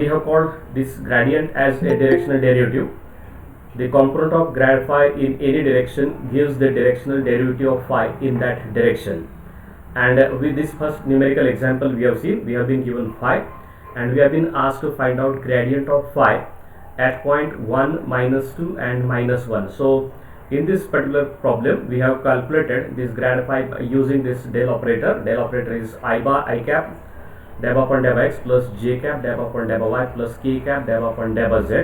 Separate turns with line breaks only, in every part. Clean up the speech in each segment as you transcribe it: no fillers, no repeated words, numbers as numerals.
We have called this gradient as a directional derivative. The component of grad phi in any direction gives the directional derivative of phi in that direction. And with this first numerical example we have seen, we have been given phi and we have been asked to find out gradient of phi at point 1, -2 and -1. So in this particular problem we have calculated this grad phi by using this del operator. Del operator is I bar I cap deb upon deb x plus j cap deb upon deb y plus k cap deb upon deb z.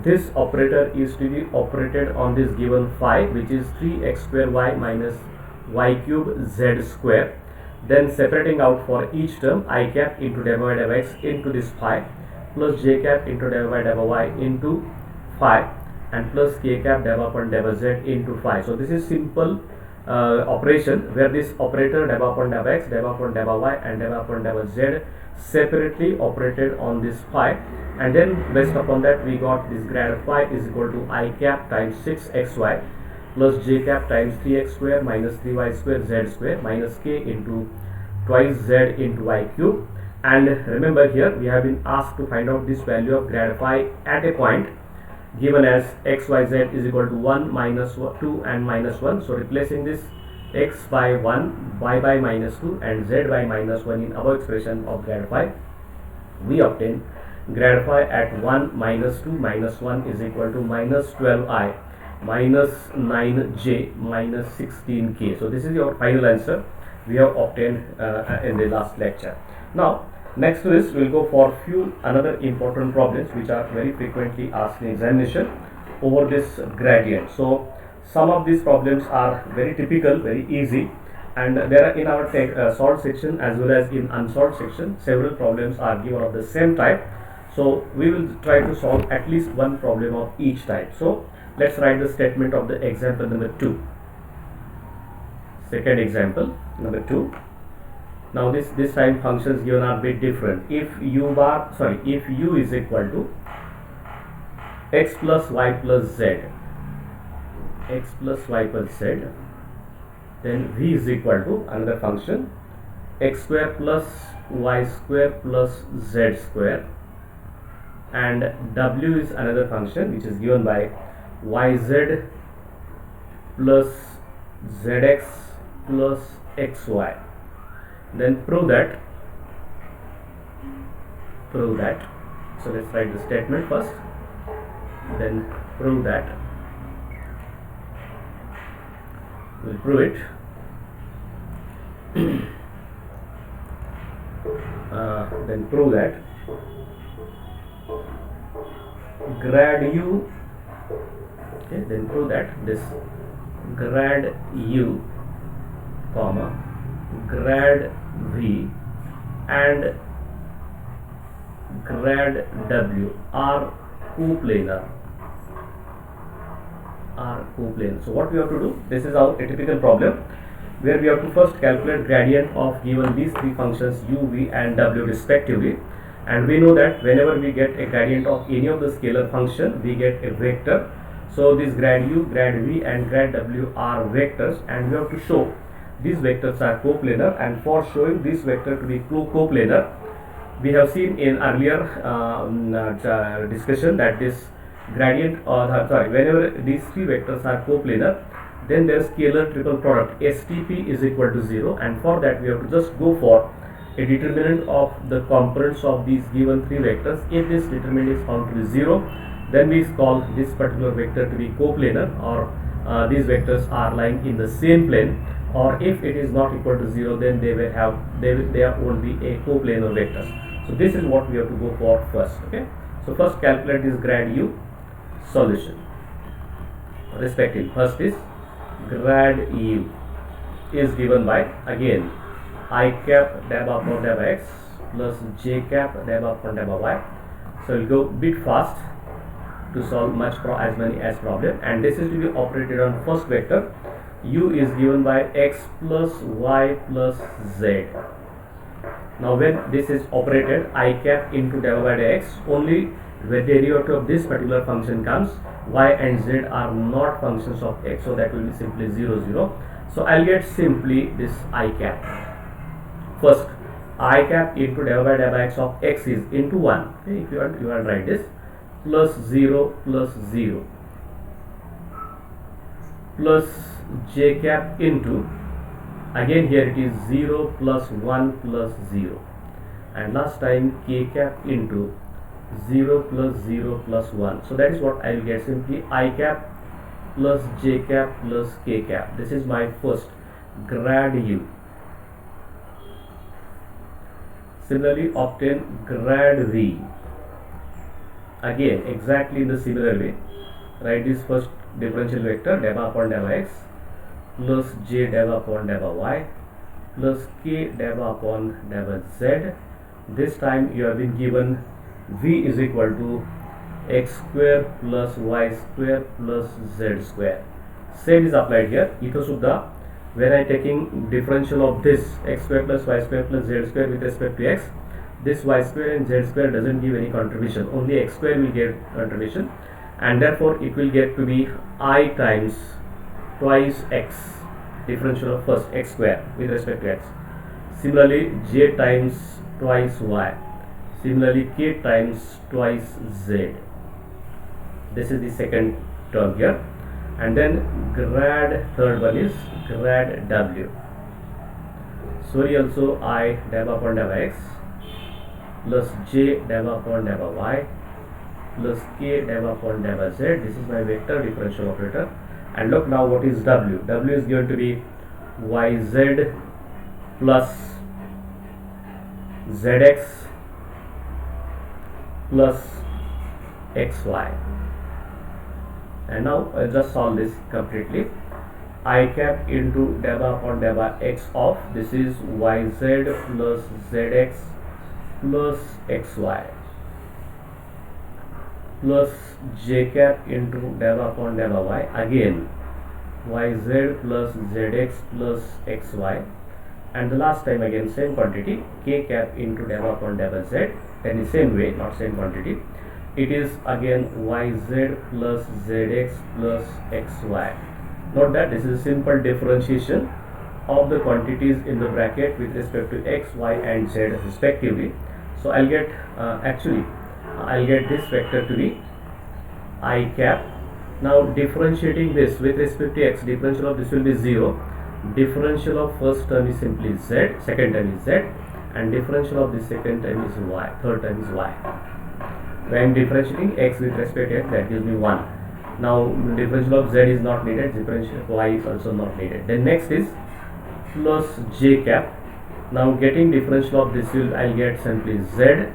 This operator is to be operated on this given phi, which is 3x square y minus y cube z square. Then separating out for each term, I cap into deb by deb x into this phi plus j cap into deb by deb y into phi and plus k cap deb upon deb z into phi. So this is simple operation where this operator deb upon deb x, deb upon deb y and deb upon deb z separately operated on this phi, and then based upon that we got this grad phi is equal to I cap times 6xy plus j cap times 3x square minus 3y square z square minus k into twice z into y cube. And remember, here we have been asked to find out this value of grad phi at a point given as x y z is equal to 1, -2 and -1. So replacing this x by 1, y by -2 and z by -1 in our expression of grad phi, we obtain grad phi at 1, -2, -1 is equal to -12i minus 9j minus 16k. So this is your final answer we have obtained in the last lecture. Now next to this we will go for few another important problems which are very frequently asked in examination over this gradient. So some of these problems are very typical, very easy, and there are in our solved section as well as in unsolved section several problems are given of the same type. So we will try to solve at least one problem of each type. So let's write the statement of the example number 2. Second example number 2. Now this time functions given are a bit different. If u is equal to x plus y plus z, then v is equal to another function x square plus y square plus z square, and w is another function which is given by yz plus zx plus xy. Then prove that. So let's write the statement first, then prove that. We'll prove it. Then prove that grad u, okay, then prove that this grad u comma grad v and grad w are coplanar. So what we have to do, this is our typical problem where we have to first calculate gradient of given these three functions u, v and w respectively, and we know that whenever we get a gradient of any of the scalar function we get a vector. So this grad u, grad v and grad w are vectors, and we have to show these vectors are coplanar. And for showing this vector to be coplanar, we have seen in earlier discussion that this gradient whenever these three vectors are coplanar, then their scalar triple product STP is equal to 0, and for that we have to just go for a determinant of the components of these given three vectors. If this determinant is found to be 0, then we call this particular vector to be coplanar, or these vectors are lying in the same plane, or if it is not equal to 0, then there won't be a coplanar vector. So this is what we have to go for first. Okay, so first calculate this grad u solution respectively. First is grad u is given by, again, I cap deb upon deb x plus j cap deb upon deb y. So we'll go bit fast to solve as many as problem, and this is to be operated on first vector. U is given by x plus y plus z. Now when this is operated, I cap into deb by dx, only the derivative of this particular function comes. Y and z are not functions of x, so that will be simply 0, 0. So I'll get simply this I cap. First I cap into del by del x of x is into 1. Okay, if you want to write this, plus 0 plus j cap into, again here it is 0 plus 1 plus 0, and last time k cap into 0 plus 0 plus 1. So that is what I will get, simply I cap plus j cap plus k cap. This is my first grad u. Similarly, obtain grad v. Again, exactly in the similar way, write this first differential vector del upon del x plus j del upon del y plus k del upon del z. This time you have been given v is equal to x square plus y square plus z square. Same is applied here. Itha suddha, when I taking differential of this x square plus y square plus z square with respect to x, this y square and z square doesn't give any contribution, only x square will get contribution, and therefore it will get to be I times twice x, differential of first x square with respect to x. Similarly, j times twice y. Similarly, k times twice z. This is the second term here. And then grad, third one is grad w. Sorry, also I del upon del x plus j del upon del y plus k del upon del z. This is my vector differential operator. And look now what is w. W is going to be yz plus zx plus xy. And now I'll just solve this completely. I cap into del upon del x of, this is yz plus zx plus xy plus j cap into del upon del y, again yz plus zx plus xy, and the last time again same quantity, k cap into del upon del z, and the same way, not same quantity, it is again yz plus zx plus xy. Note that this is a simple differentiation of the quantities in the bracket with respect to x, y and z respectively. So I'll get I'll get this vector to be I cap. Now differentiating this with respect to x, differential of this will be 0, differential of first term is simply z, second term is z, and differential of the second term is y, third term is y. When differentiating x with respect to x, that gives me 1. Now differential of z is not needed, differential of y is also not needed. Then next is plus j cap. Now getting differential of this will, I'll get simply z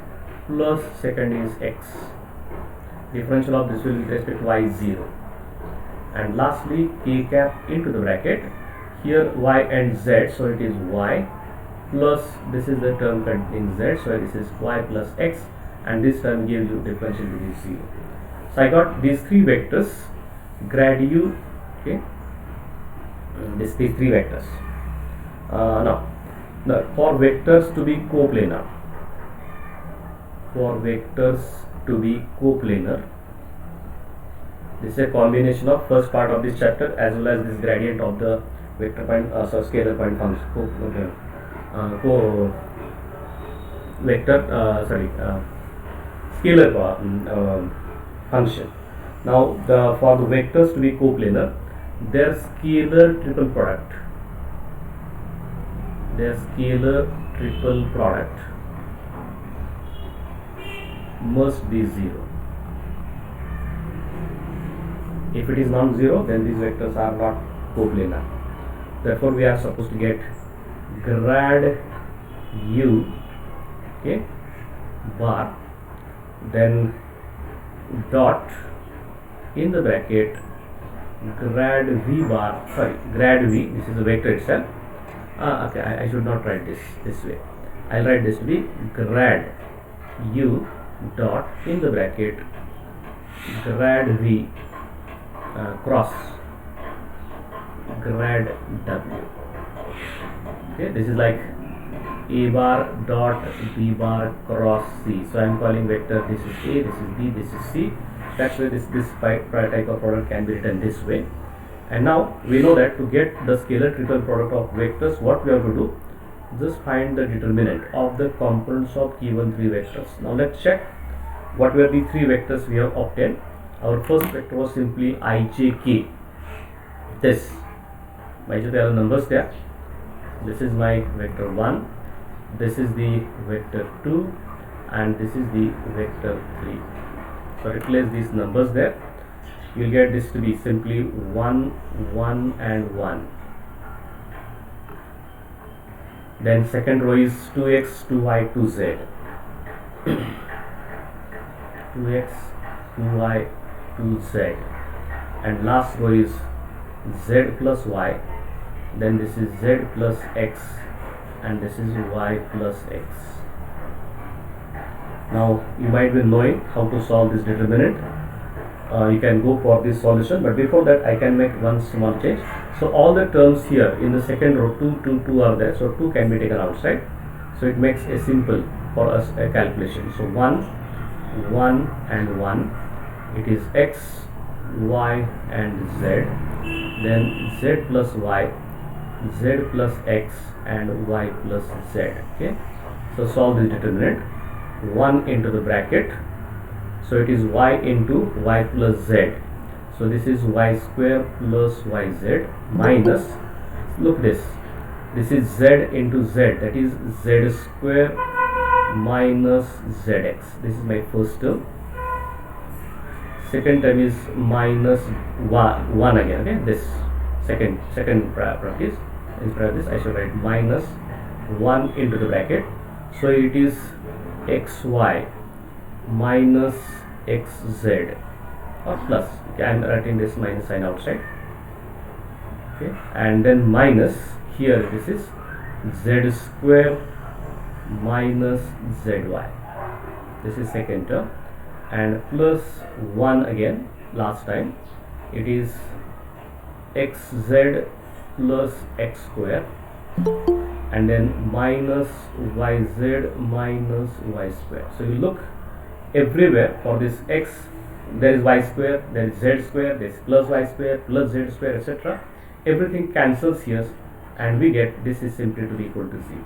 plus second is x. Differential of this will with respect to y is 0. And lastly k cap into the bracket. Here y and z, so it is y plus, this is the term containing z, so this is y plus x, and this term gives you differential which is 0. So I got these three vectors, grad u, okay, these three vectors. Now for vectors to be coplanar, this is a combination of first part of this chapter as well as this gradient of the vector point, scalar point function, scalar function. Now for the vectors to be coplanar, their scalar triple product, must be 0. If it is non-zero, then these vectors are not coplanar. Therefore we are supposed to get grad u, okay, bar, then dot in the bracket grad v bar, grad v, this is the vector itself. Okay, I should not write this way. I'll write this to be grad u dot in the bracket grad v cross grad w. Okay, this is like a bar dot b bar cross c. So I am calling vector, this is a, this is b, this is c. That's why this type of product can be written this way. And now we know that to get the scalar triple product of vectors, what we have to do, just find the determinant of the components of given three vectors. Now let's check what were the three vectors we have obtained. Our first vector was simply ijk. This there are numbers there. This is my vector 1, this is the vector 2, and this is the vector 3. So replace these numbers there. You will get this to be simply 1, 1 and 1. Then second row is 2x, 2y, 2z. 2x, 2y, 2z. And last row is z plus y. Then this is z plus x, and this is y plus x. Now you might be knowing how to solve this determinant. You can go for this solution, but before that I can make one small change. So all the terms here in the second row, 2, 2, 2 are there, so 2 can be taken outside, so it makes a simple for us a calculation. So 1, 1 and 1, it is x, y and z, then z plus y, z plus x and y plus z. Okay, so solve this determinant. 1 into the bracket, so it is y into y plus z, so this is y square plus yz minus, look this is z into z, that is z square minus zx. This is my first term. Second term is minus 1 again. Okay, this second practice, instead of this I should write minus 1 into the bracket, so it is xy minus xz, or plus, okay, I am writing this minus sign outside. Okay, and then minus, here this is z square minus zy, this is second term, and plus 1 again, last time, it is xz plus x square, and then minus yz minus y square. So you look everywhere for this x, there is y square, there is z square, there is plus y square, plus z square, etc. Everything cancels here, and we get this is simply to be equal to 0.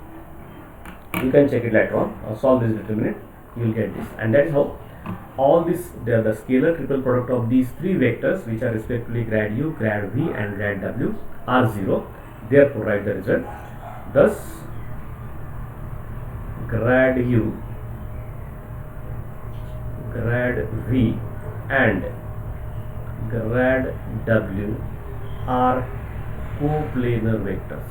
You can check it later on, or solve this determinant, you will get this, and that is how all this, the scalar triple product of these three vectors, which are respectively grad u, grad v and grad w, are 0. Therefore write the result. Thus grad u, grad v and grad w are coplanar vectors.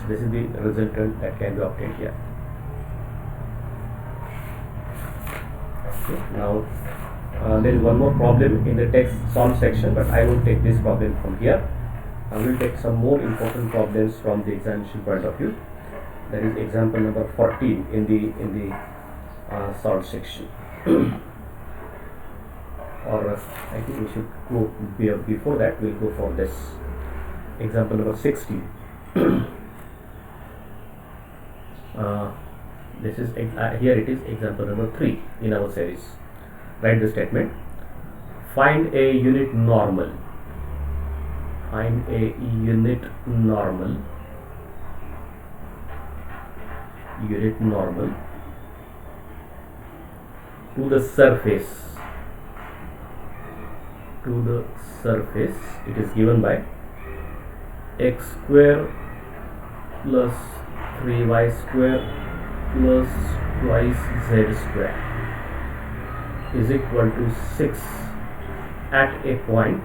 This is the resultant that can be obtained here. Okay, now there is one more problem in the text solve section, but I will take this problem from here. I will take some more important problems from the examination point of view. That is example number 14 in the solve section. Or I think we should go before that. We'll go for this example number 16. This is here it is example number 3 in our series. Write the statement. Find a unit normal. Find a unit normal. Unit normal to the surface. To the surface, it is given by x square plus 3y square plus twice z square is equal to 6 at a point.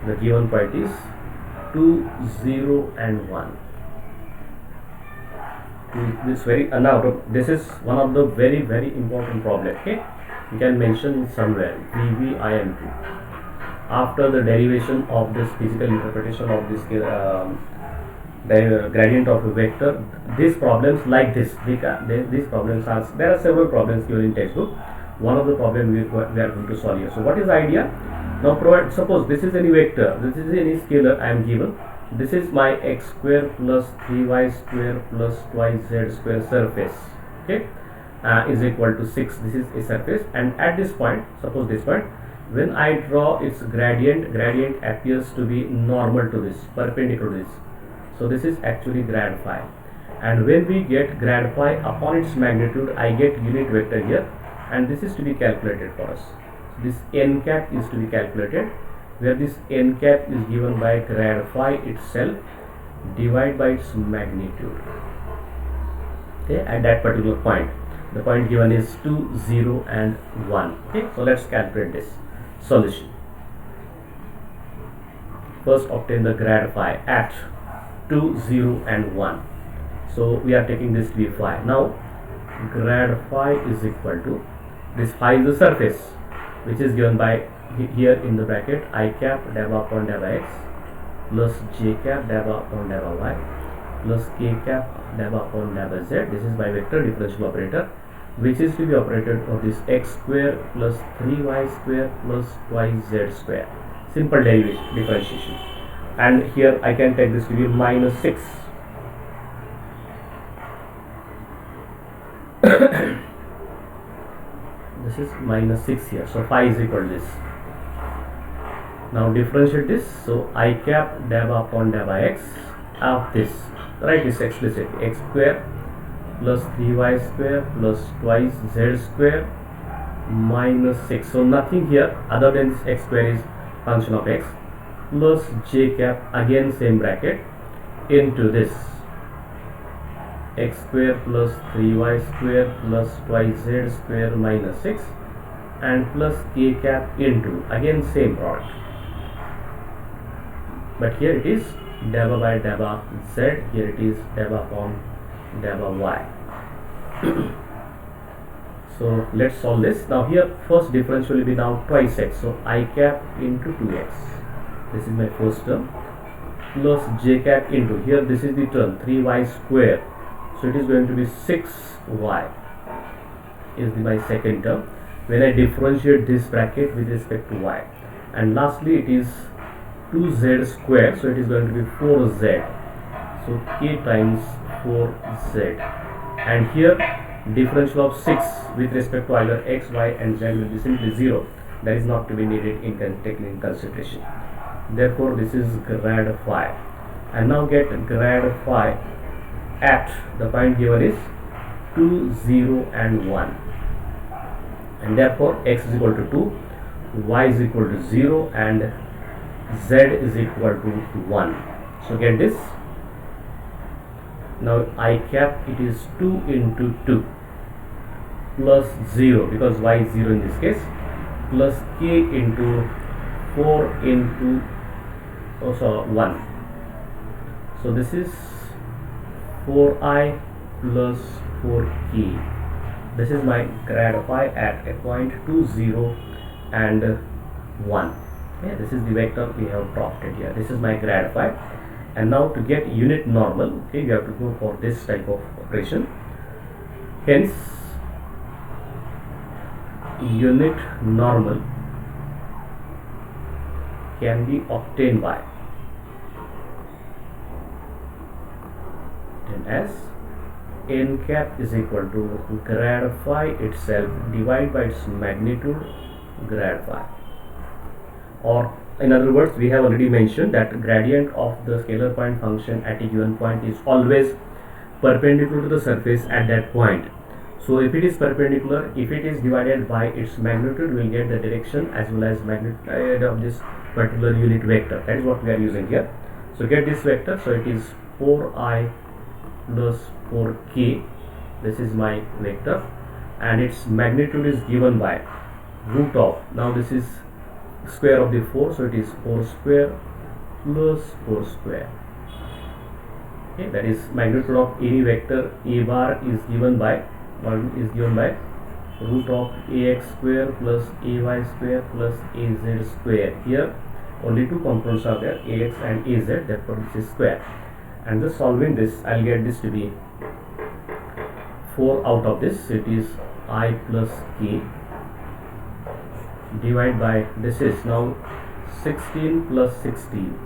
The given point is 2, 0 and 1. This this is one of the very important problem. Okay, you can mention somewhere VVIM2 after the derivation of this physical interpretation of this the gradient of a vector. These problems like this, these problems are, there are several problems given in textbook. One of the problems we are going to solve here. So what is the idea? Now suppose this is any vector, this is any scalar I am given. This is my x square plus 3y square plus twice z square surface. Okay, is equal to 6. This is a surface, and at this point, suppose this point, when I draw its gradient appears to be normal to this, perpendicular to this. So this is actually grad phi. And when we get grad phi upon its magnitude, I get unit vector here, and this is to be calculated for us. So this n cap is to be calculated, where this n cap is given by grad phi itself divided by its magnitude. Okay, at that particular point, the point given is 2, 0 and 1. Okay, so let's calculate this solution. First obtain the grad phi at 2, 0 and 1. So we are taking this to be phi. Now grad phi is equal to, this phi is the surface which is given by here in the bracket I cap deva upon deva x plus j cap deva upon deva y plus k cap deva upon deva z. This is my vector differential operator, which is to be operated on this x square plus 3y square plus yz square. Simple derivation, differentiation. And here I can take this to be minus 6. This is minus 6 here, so phi is equal to this. Now differentiate this, so I cap deva upon deva x of this, write this explicitly, x square plus 3y square plus twice z square minus 6. So nothing here other than this x square is function of x plus j cap, again same bracket, into this x square plus 3y square plus twice z square minus 6 and plus k cap into, again same product, but here it is deva by deva z, here it is deva upon deva y. So let's solve this. Now here first differential will be now twice x, so I cap into 2x, this is my first term, plus j cap into, here this is the term 3y square, so it is going to be 6y is my second term when I differentiate this bracket with respect to y. And lastly it is 2z square, so it is going to be 4z, so k times 4z. And here differential of 6 with respect to either x, y and z will be simply 0. That is not to be needed in taken in consideration. Therefore this is grad phi. And now get grad phi at the point given is 2, 0 and 1, and therefore x is equal to 2, y is equal to 0 and z is equal to 1. So get this. Now I cap, it is 2 into 2 plus 0 because y is 0 in this case, plus k into 4 into 1. So this is 4i plus 4k. This is my grad phi at a point 2, 0 and 1. Okay, this is the vector we have plotted here. This is my grad phi. And now to get unit normal, okay, you have to go for this type of operation. Hence unit normal can be obtained by as n cap is equal to grad phi itself divided by its magnitude grad phi. Or in other words, we have already mentioned that gradient of the scalar point function at a given point is always perpendicular to the surface at that point. So if it is perpendicular, if it is divided by its magnitude, we will get the direction as well as magnitude of this particular unit vector. That is what we are using here. So get this vector, so it is 4i plus 4k. This is my vector and its magnitude is given by root of, now this is square of the 4, so it is 4 square plus 4 square. Okay, that is magnitude of any vector a bar is given by root of ax square plus ay square plus az square. Here only two components are there, ax and az, therefore this is square. And just solving this, I'll get this to be 4 out of this, it is I plus k divided by, this is now 16 plus 16,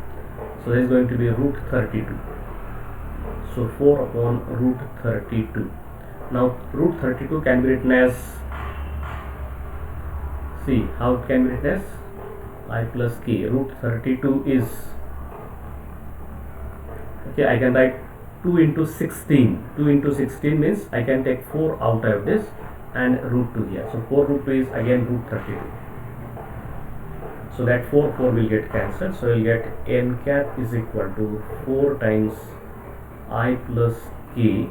so there is going to be root 32. So 4 upon root 32. Now root 32 can be written as See how it can be written as I plus k. Root 32 is, okay, I can write 2 into 16. 2 into 16 means I can take 4 out of this and root 2 here. So 4 root 2 is again root 32. So that 4 will get cancelled. So you'll get n cap is equal to 4 times I plus k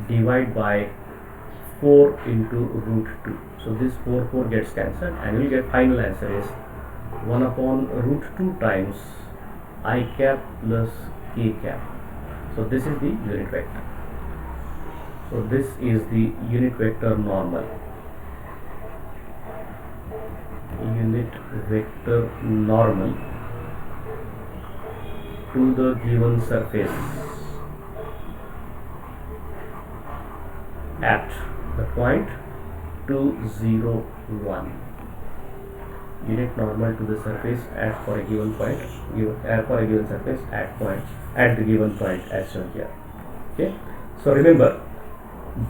divided by 4 into root 2. So this 4 gets cancelled and you'll get final answer is 1 upon root 2 times I cap plus k cap. So this is the unit vector. So this is the unit vector normal. Unit vector normal to the given surface at the point 2, 0, 1. Unit normal to the surface at for a given point, for a given surface at the given point as shown here. Okay, so remember,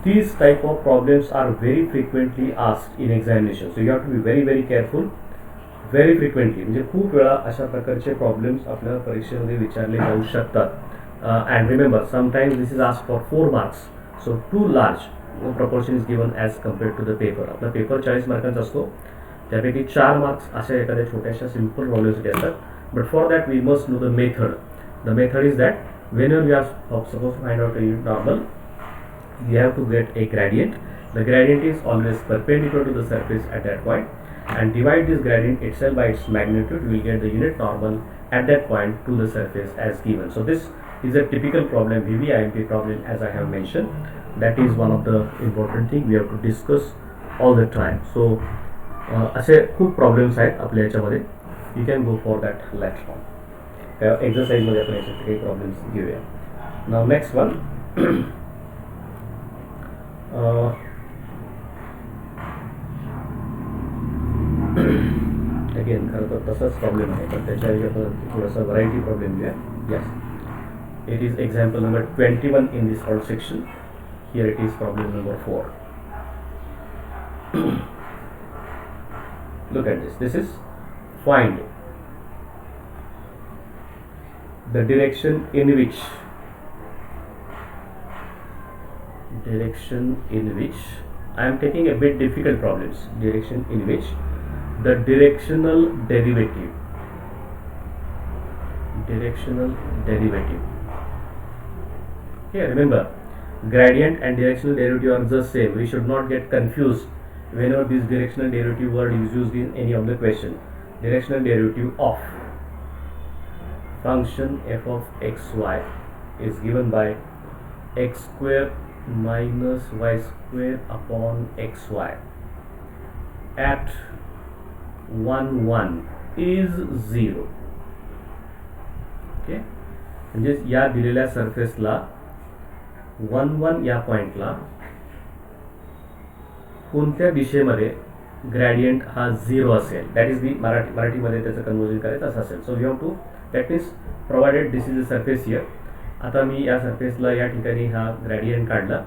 these type of problems are very frequently asked in examination, so you have to be very careful. Very frequently, म्हणजे खूप वेळा अशा प्रकारचे problems आपल्याला परीक्षेमध्ये विचारले जाऊ शकतात. And remember, sometimes this is asked for 4 marks, so too large proportion is given as compared to the paper. आपला पेपर 40 मार्कांचा असतो, त्यापैकी 4 मार्क्स अशा एखाद्या छोट्याशा सिंपल प्रॉब्लेम्ससाठी असतात. But for that we must know the method. The method is that whenever we are supposed to find out a unit normal, we have to get a gradient. The gradient is always perpendicular to the surface at that point, and divide this gradient itself by its magnitude. We will get the unit normal at that point to the surface as given. So this is a typical problem, VVIMP problem, as I have mentioned. That is one of the important thing we have to discuss all the time. So असे खूप problems आहेत आपल्या याच्यामध्ये. You can go for that later on एक्झरसाइजमध्ये आपण याच्यात काही problems घेऊया. नाव नेक्स्ट वन. अगेन खरं तर तसाच प्रॉब्लेम आहे, पण त्याच्याऐवजी आपण थोडासा व्हरायटी प्रॉब्लेम घेऊया. Yes, it is example number 21 in this whole section. Here it is problem number 4. Look at this. This is find the direction in which I am taking a bit difficult problems. Direction in which the directional derivative. Okay, remember, gradient and directional derivative are the same. We should not get confused whenever this directional derivative word is used in any of the question. Directional derivative of function f of xy is given by x square minus y square upon xy at 1, 1 is 0. Okay, म्हणजे या दिलेल्या सरफेसला 1, 1 या पॉइंटला कोणत्या दिशेमध्ये gradient हा 0 असेल. That is the मराठीमध्ये त्याचं कन्वर्जन करायचं असं असेल. So we have to, that means provided this is the surface here. आता मी या सरफेसला या ठिकाणी हा ग्रेडियंट काढला.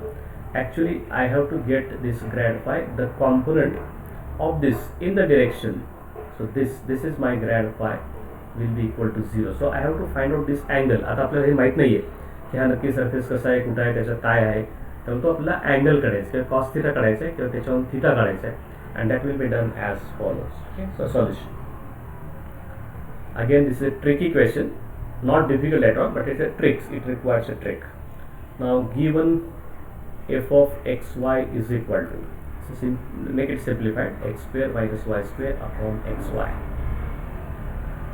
Actually I have to get this grad phi, the component of this in the direction. So this is my grad phi will be equal to 0. So I have to find out this angle. आता आपल्याला हे माहीत नाही आहे की हा नक्की surface कसा आहे, कुठं आहे, त्याच्यात काय आहे. तर तो आपल्याला अँगल काढायचा किंवा कॉस थिटा काढायचा आहे किंवा त्याच्यावर थिटा काढायचा आहे. And that will be done as follows. Okay, so solution. Again this is a tricky question, not difficult at all, but it's a trick. It requires a trick. Now given f of xy is equal to, so make it simplified, x square minus y square upon xy.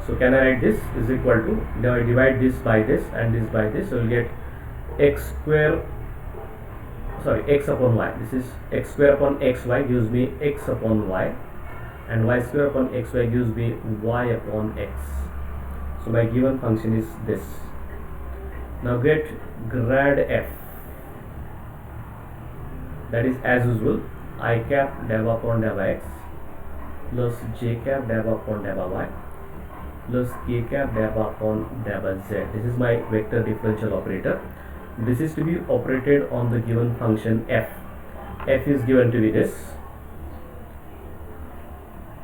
So can I write this is equal to, now I divide this by this and this by this, so we'll get x square, sorry, x upon y. This is x square upon xy gives me x upon y, and y square upon xy gives me y upon x. So my given function is this. Now get grad f. That is as usual, I cap dev upon dev x plus j cap dev upon dev y plus k cap dev upon dev z. This is my vector differential operator. This is to be operated on the given function f. F is given to be this.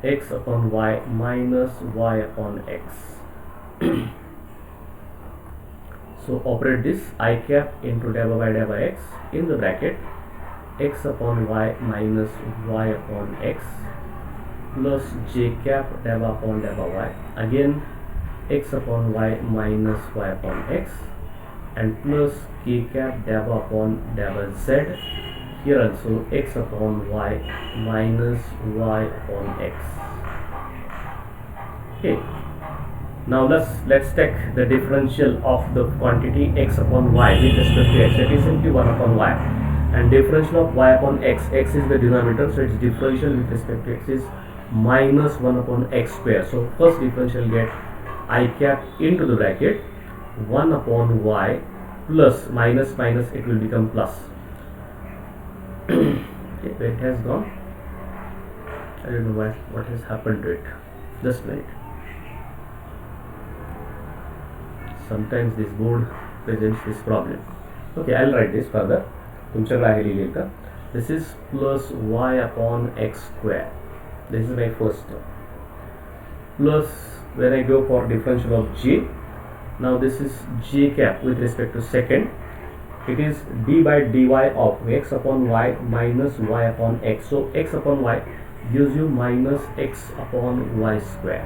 x upon y minus y upon x. So operate this I cap into del by del by x in the bracket x upon y minus y upon x plus j cap del upon del by y, again x upon y minus y upon x, and plus k cap del upon del by z, here also x upon y minus y upon x. Okay, now let's take the differential of the quantity x upon y with respect to x, that is simply 1 upon y, and differential of y upon x, x is the denominator, so its differential with respect to x is minus 1 upon x square. So first differential get I cap into the bracket 1 upon y plus minus minus, it will become plus. Okay, where it has gone, I don't know what has happened to it, just a minute. Sometimes this board presents this problem. Okay, I'll write this further. This is plus y upon x square. This is my first term. Plus, when I go for differential of j, now this is j cap with respect to second. It is d by dy of x upon y minus y upon x. So x upon y gives you minus x upon y square.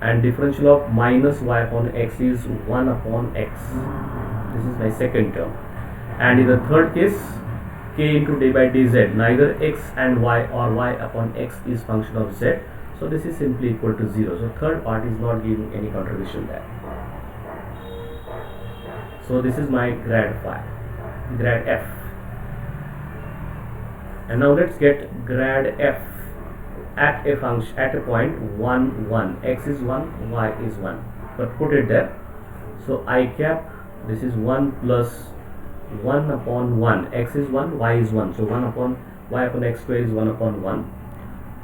And differential of minus y upon x is 1 upon x. This is my second term. And in the third case, k into d by dz, neither x and y or y upon x is function of z, so this is simply equal to 0. So third part is not giving any contribution there. So this is my grad phi, grad f. And now let's get grad f at a function at a point 1 1, x is 1, y is 1, but put it there. So I cap, this is 1 plus 1 upon 1, x is 1, y is 1, so 1 upon y upon x square is 1 upon 1,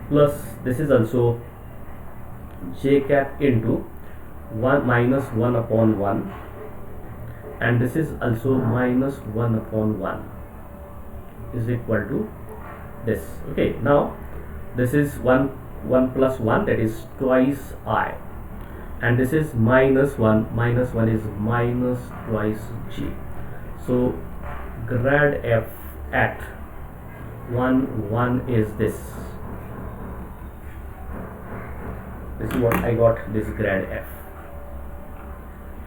plus this is also j cap into 1 minus 1 upon 1, and this is also minus 1 upon 1 is equal to this. Okay, now this is 1 plus 1, that is twice I, and this is minus 1 is minus twice g. So grad f at 1 1 is this. This is what I got, this grad f.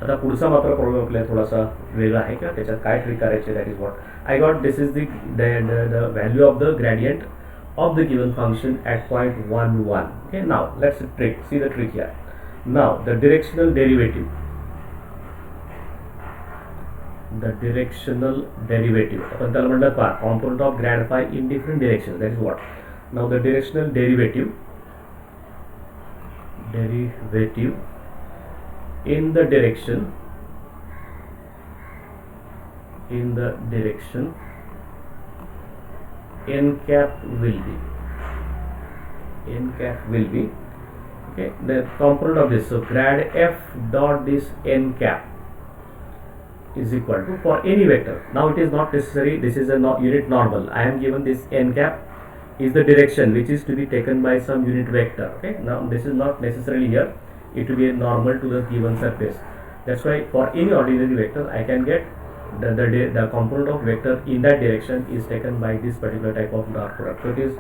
आता पुढचा मात्र problem आपल्याला थोडासा वेगळा आहे किंवा त्याच्यात काय ट्रिक करायचे, that is what I got. This is the value of the gradient of the given function at point 1 1. Okay, now let's see the trick here. Now the directional derivative, आपण त्याला म्हणलं का component of grad phi in different directions, that is what. Now the directional derivative in the direction n cap will be okay, the component of this. So grad f dot this n cap is equal to, for any vector, now it is not necessary, this is a unit normal, I am given this n cap is the direction which is to be taken by some unit vector. Okay, now this is not necessarily here, it will be a normal to the given surface. That's why for any ordinary vector I can get the component of vector in that direction is taken by this particular type of dot product. So it is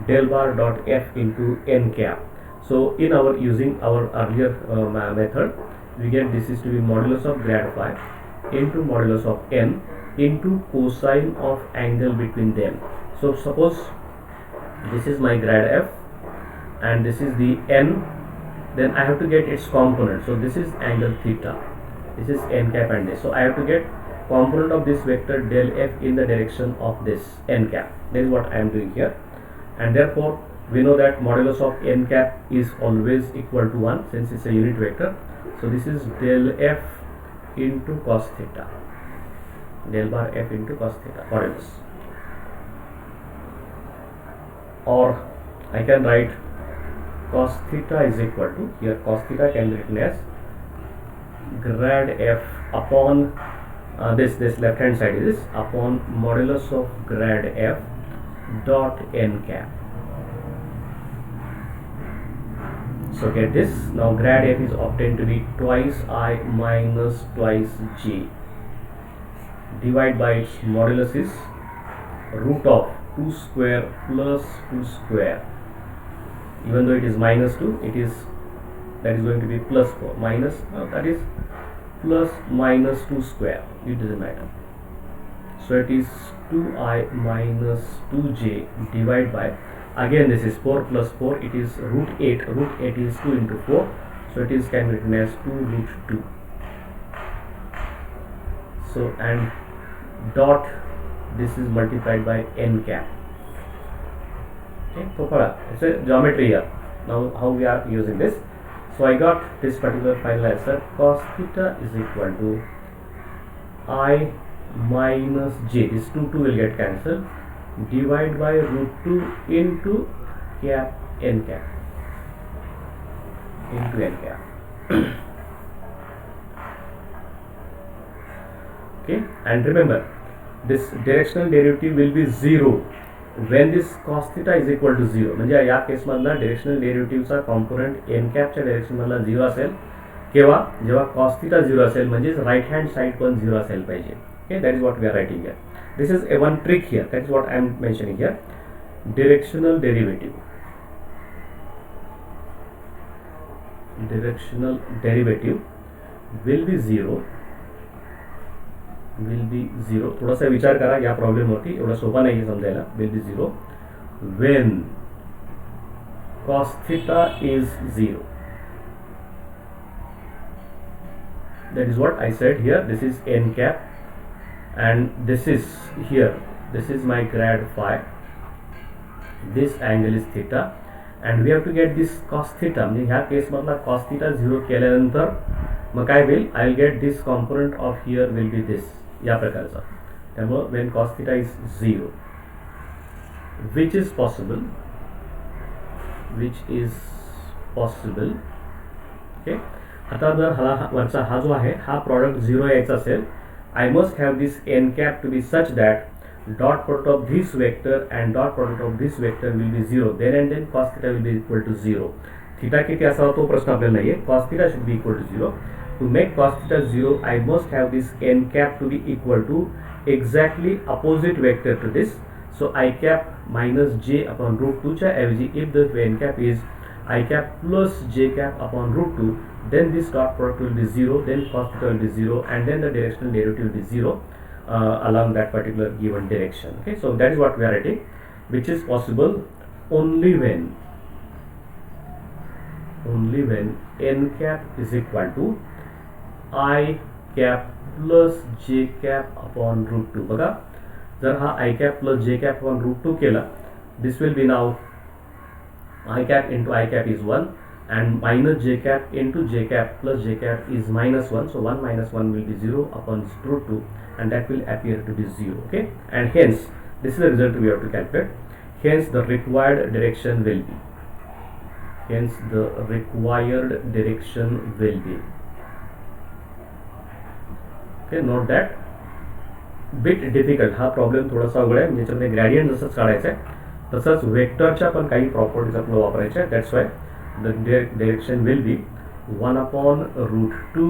del bar dot f into n cap. So in our using our earlier method, we get this is to be modulus of grad phi into modulus of n into cosine of angle between them. So suppose this is my grad f and this is the n, then I have to get its component. So this is angle theta, this is n cap and this. So I have to get component of this vector del f in the direction of this n cap. That is what I am doing here, and therefore we know that modulus of n cap is always equal to 1 since it's a unit vector. So this is del f into cos theta, del bar f into cos theta modulus. Or I can write cos theta is equal to, here cos theta can be written as grad f upon this left hand side is upon modulus of grad f dot n cap. So get this, now grad f is obtained to be twice I minus twice j. Divide by its modulus is root of 2 square plus 2 square. Even though it is minus 2, it is, that is going to be plus 4 minus, that is plus minus 2 square, it doesn't matter. So it is 2I minus 2j divided by, again this is 4 plus 4, it is root 8 is 2 into 4, so it is can be written as 2 root 2. So and dot, this is multiplied by n cap. Okay, so it's a geometry here. Now how we are using this? So I got this particular final answer, cos theta is equal to I minus j, this 2 will get cancelled, divide by root 2 into cap n cap, into n cap. Okay, and remember this directional derivative will be 0 when this cos theta is equal to 0. म्हणजे या case मधला directional डेरिव्हेटिव्हचा component n captcha direction मधला 0 असेल केव्हा, जेव्हा cos theta 0 असेल, म्हणजे right hand side पण 0 असेल पाहिजे. Okay, that is what we are writing here. This is a one trick here, that is what I am mentioning here. Directional derivative will be 0, थोडासा विचार करा या प्रॉब्लेम वरती, एवढा सोपा नाही समजायला. will be 0 when cos theta is 0. That is what I said here. This is n cap and this is here, this is my grad phi, this angle is theta and we have to get this cos theta. म्हणजे ह्या case मधला cos theta 0 केल्यानंतर मग काय होईल, I will get this component of here will be this, या प्रकारचा. त्यामुळे when cos theta is 0, which is possible, okay. आता जर हा वरचा हा जो आहे हा प्रॉडक्ट 0 यायचा असेल, I must have this n cap to be such that dot product of this vector and dot product of this vector will be 0. Then and then cos theta will be equal to 0. Theta किती असावा तो प्रश्न आपल्याला नाहीये. Cos theta should be equal to 0. To make cos theta 0, I must have this n cap to be equal to exactly opposite vector to this. So I cap minus j upon root 2 च्या ऐवजी if the n cap is I cap plus j cap upon root 2, then this dot product will be 0, then cos theta will be 0 and then the directional derivative will be 0 along that particular given direction. Okay, so that is what we are writing, which is possible only when n cap is equal to I cap plus j cap upon root 2. बघा, जर हा I cap plus j cap upon root 2 केला, this will be now I cap into I cap is 1 and minus j cap into j cap plus j cap is minus 1. So 1 minus 1 will be 0 upon root 2 and that will appear to be 0. Okay, and hence this is the result we have to calculate. Hence the required direction will be. Okay, note that. Bit difficult हा problem थोडासा अवघड आहे, ज्याच्यामध्ये gradient जसंच काढायचं आहे तसंच वेक्टरच्या पण काही प्रॉपर्टीज आपल्याला वापरायच्या आहे. That's why the direction will be 1 upon root 2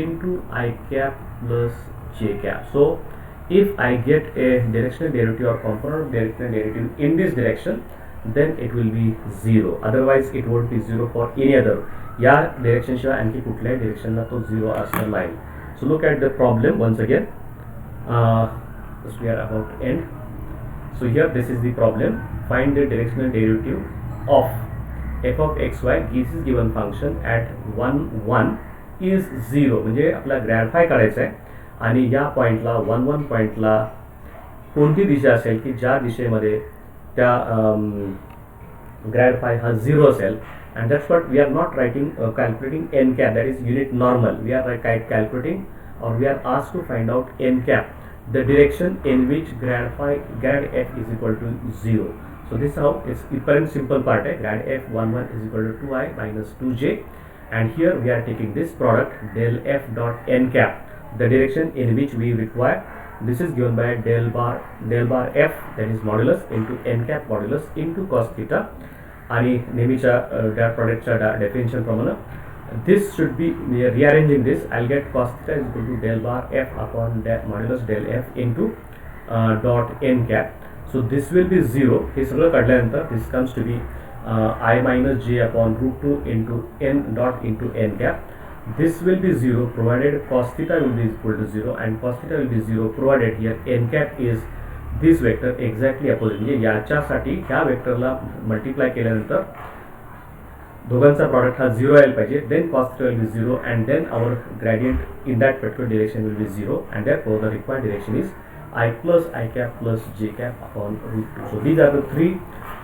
into I cap plus j cap. So if I get a directional derivative or component of directional derivative in this direction, then it will be 0. Otherwise it won't be 0 for any other. या direction शिवाय आणखी कुठल्याही डायरेक्शनला तो 0 असणार नाही. So look at the problem once again. We are about to end. So here this is the problem. Find the directional derivative of f of xy. This is given function at 1 1 is 0. म्हणजे आपला Grad फाय काढायचा आहे आणि या पॉइंटला 1 1 पॉइंटला कोणती दिशा असेल की ज्या दिशेमध्ये त्या ग्रॅड फाय हा 0 असेल. And that's what we are not writing calculating n cap, that is unit normal. We are calculating or we are asked to find out n cap, the direction in which grad f is equal to 0. So this is how it's current simple part hai. Grad f 1 1 is equal to 2i minus 2j, and here we are taking this product del f dot n cap, the direction in which we require. This is given by del bar f, that is modulus into n cap modulus into cos theta. आणि नेहमीच्या that प्रॉडक्टच्या definition प्रमाणे this should be rearranging this. I'll get cos theta is equal to del bar f upon modulus del f into dot n cap. So this will be 0. हे सगळं काढल्यानंतर this comes to be I minus j upon root 2 into n dot into n cap. This will be 0 provided cos theta will be equal to 0 and cos theta will be 0 provided here n cap is this vector exactly opposite. म्हणजे याच्यासाठी ह्या वेक्टरला multiply केल्यानंतर दोघांचा product हा 0 यायला पाहिजे. Then cos theta will be 0 and then our gradient in that particular direction will be 0 and therefore the required direction is I plus I cap plus j cap upon root 2. So these are the three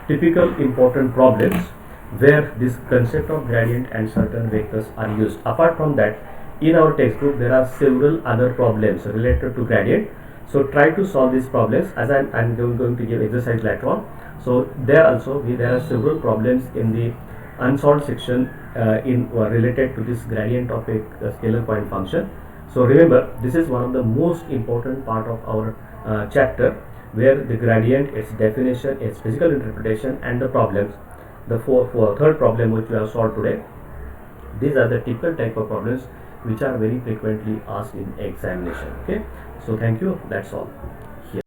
typical important problems where this concept of gradient and certain vectors are used. Apart from that, in our textbook there are several other problems related to gradient. So try to solve these problems as I'm going to give exercise later on. So there also there are several problems in the unsolved section related to this gradient of a scalar point function. So remember, this is one of the most important part of our chapter where the gradient, its definition, its physical interpretation and the problems. The third problem which we have solved today, these are the typical type of problems which are very frequently asked in examination. Okay, so thank you, that's all.